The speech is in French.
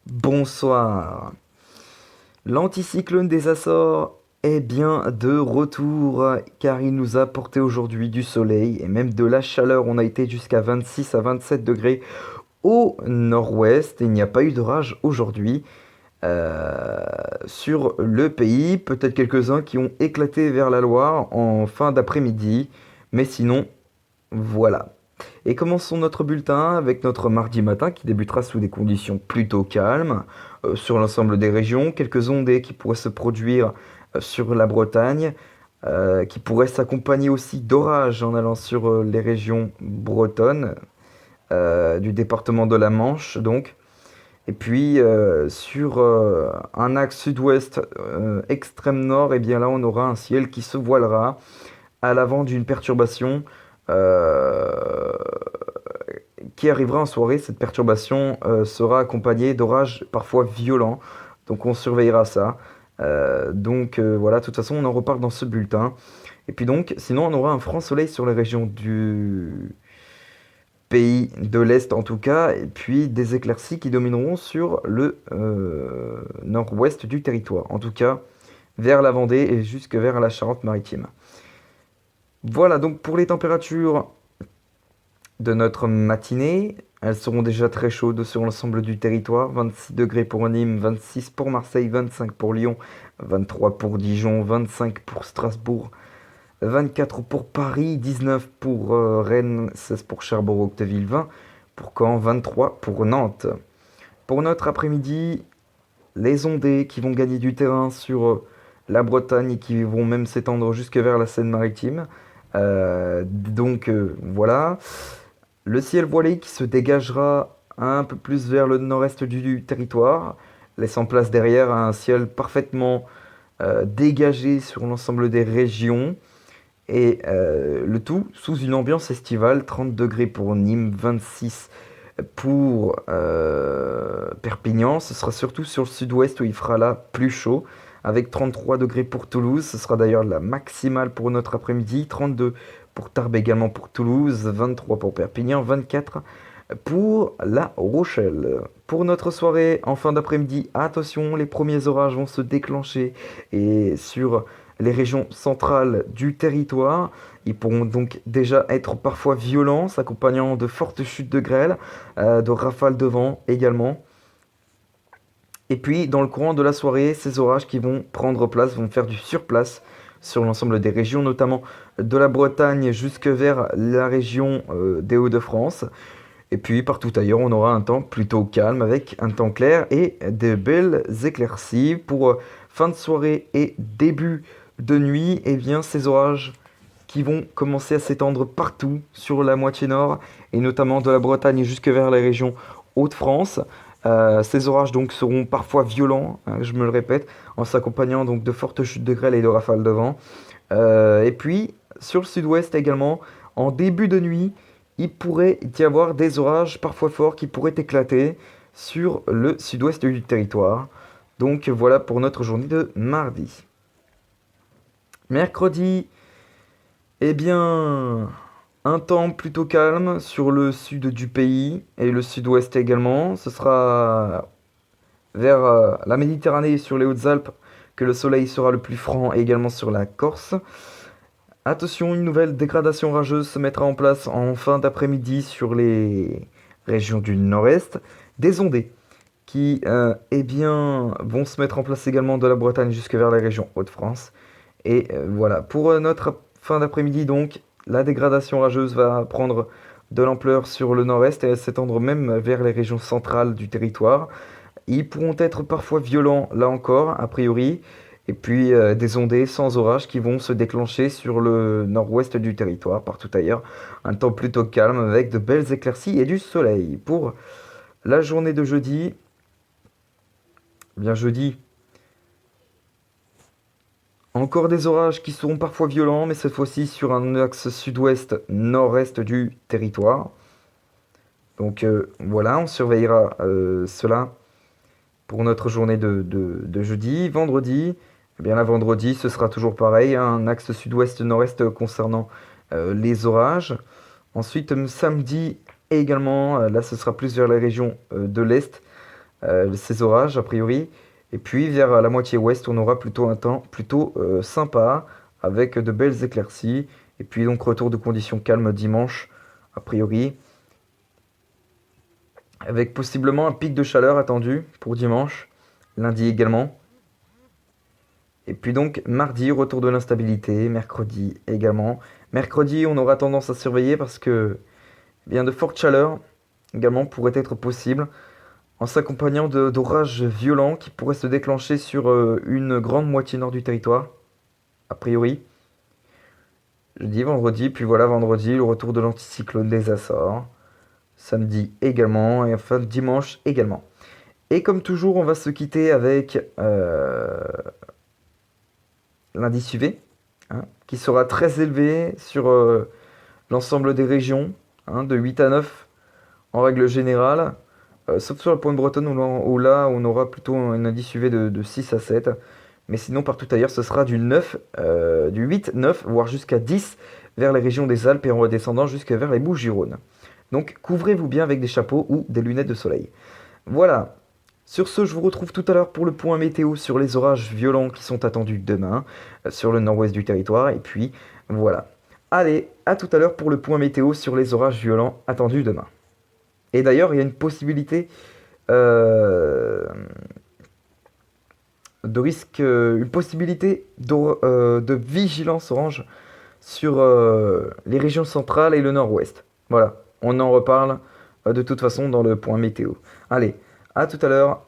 Bonsoir. L'anticyclone des Açores est bien de retour car il nous a apporté aujourd'hui du soleil et même de la chaleur. On a été jusqu'à 26 à 27 degrés au nord-ouest. Il n'y a pas eu d'orage aujourd'hui sur le pays. Peut-être quelques-uns qui ont éclaté vers la Loire en fin d'après-midi. Mais sinon, voilà. Et commençons notre bulletin avec notre mardi matin qui débutera sous des conditions plutôt calmes sur l'ensemble des régions. Quelques ondées qui pourraient se produire sur la Bretagne, qui pourraient s'accompagner aussi d'orages en allant sur les régions bretonnes du département de la Manche, donc. Et puis sur un axe sud-ouest extrême nord, et bien là on aura un ciel qui se voilera à l'avant d'une perturbation euh, qui arrivera en soirée. Cette perturbation sera accompagnée d'orages parfois violents, donc on surveillera ça. Voilà, de toute façon on en reparle dans ce bulletin. Et puis donc, sinon on aura un franc soleil sur les régions du pays de l'Est en tout cas, et puis des éclaircies qui domineront sur le nord-ouest du territoire, en tout cas vers la Vendée et jusque vers la Charente-Maritime. Voilà donc pour les températures de notre matinée. Elles seront déjà très chaudes sur l'ensemble du territoire. 26 degrés pour Nîmes, 26 pour Marseille, 25 pour Lyon, 23 pour Dijon, 25 pour Strasbourg, 24 pour Paris, 19 pour Rennes, 16 pour Cherbourg, Octeville, 20 pour Caen, 23 pour Nantes. Pour notre après-midi, les ondées qui vont gagner du terrain sur la Bretagne et qui vont même s'étendre jusque vers la Seine-Maritime. Voilà. Le ciel voilé qui se dégagera un peu plus vers le nord-est du territoire, laissant place derrière à un ciel parfaitement dégagé sur l'ensemble des régions. Et le tout sous une ambiance estivale, 30 degrés pour Nîmes, 26 pour Perpignan. Ce sera surtout sur le sud-ouest où il fera là plus chaud, avec 33 degrés pour Toulouse. Ce sera d'ailleurs la maximale pour notre après-midi. 32 pour Tarbes également pour Toulouse, 23 pour Perpignan, 24 pour La Rochelle. Pour notre soirée en fin d'après-midi, attention, les premiers orages vont se déclencher et sur les régions centrales du territoire. Ils pourront donc déjà être parfois violents, s'accompagnant de fortes chutes de grêle, de rafales de vent également. Et puis, dans le courant de la soirée, ces orages qui vont prendre place vont faire du surplace sur l'ensemble des régions, notamment de la Bretagne jusque vers la région des Hauts-de-France. Et puis, partout ailleurs, on aura un temps plutôt calme avec un temps clair et de belles éclaircies. Pour fin de soirée et début de nuit, eh bien, ces orages qui vont commencer à s'étendre partout sur la moitié nord et notamment de la Bretagne jusque vers les régions Hauts-de-France. Ces orages donc seront parfois violents, hein, je me le répète, en s'accompagnant donc de fortes chutes de grêle et de rafales de vent. Et puis sur le sud-ouest également, en début de nuit, il pourrait y avoir des orages parfois forts qui pourraient éclater sur le sud-ouest du territoire. Donc voilà pour notre journée de mardi. Mercredi, eh bien, un temps plutôt calme sur le sud du pays et le sud-ouest également. Ce sera vers la Méditerranée et sur les Hautes-Alpes que le soleil sera le plus franc et également sur la Corse. Attention, une nouvelle dégradation rageuse se mettra en place en fin d'après-midi sur les régions du nord-est. Des ondées qui eh bien, vont se mettre en place également de la Bretagne jusque vers les régions Hauts-de-France. Et voilà, pour notre fin d'après-midi, donc, la dégradation rageuse va prendre de l'ampleur sur le nord-est et s'étendre même vers les régions centrales du territoire. Ils pourront être parfois violents, là encore, a priori, et puis des ondées sans orage qui vont se déclencher sur le nord-ouest du territoire, partout ailleurs. Un temps plutôt calme avec de belles éclaircies et du soleil. Pour la journée de jeudi, eh bien jeudi, encore des orages qui seront parfois violents, mais cette fois-ci sur un axe sud-ouest-nord-est du territoire. Donc voilà, on surveillera cela pour notre journée de jeudi. Vendredi, eh bien là, vendredi, ce sera toujours pareil, hein, un axe sud-ouest-nord-est concernant les orages. Ensuite, samedi également, là, ce sera plus vers les régions de l'Est, ces orages, a priori. Et puis vers la moitié ouest, on aura plutôt un temps plutôt sympa, avec de belles éclaircies. Et puis donc retour de conditions calmes dimanche, a priori, avec possiblement un pic de chaleur attendu pour dimanche, lundi également. Et puis donc mardi, retour de l'instabilité, mercredi également. Mercredi, on aura tendance à surveiller parce que eh bien de fortes chaleurs également pourraient être possibles, en s'accompagnant d'orages violents qui pourraient se déclencher sur une grande moitié nord du territoire, a priori. Jeudi, vendredi, puis voilà, vendredi, le retour de l'anticyclone des Açores. Samedi également, et enfin dimanche également. Et comme toujours, on va se quitter avec l'indice UV, hein, qui sera très élevé sur l'ensemble des régions, hein, de 8 à 9 en règle générale, sauf sur la pointe bretonne où là, on aura plutôt un indice UV de 6 à 7. Mais sinon, partout ailleurs, ce sera du 9, du 8, 9, voire jusqu'à 10 vers les régions des Alpes et en redescendant jusqu'à vers les Bouches-du-Rhône. Donc couvrez-vous bien avec des chapeaux ou des lunettes de soleil. Voilà. Sur ce, je vous retrouve tout à l'heure pour le point météo sur les orages violents qui sont attendus demain sur le nord-ouest du territoire. Et puis voilà. Allez, à tout à l'heure pour le point météo sur les orages violents attendus demain. Et d'ailleurs, il y a une possibilité euh, de risque, une possibilité de vigilance orange sur les régions centrales et le nord-ouest. Voilà, on en reparle de toute façon dans le point météo. Allez, à tout à l'heure.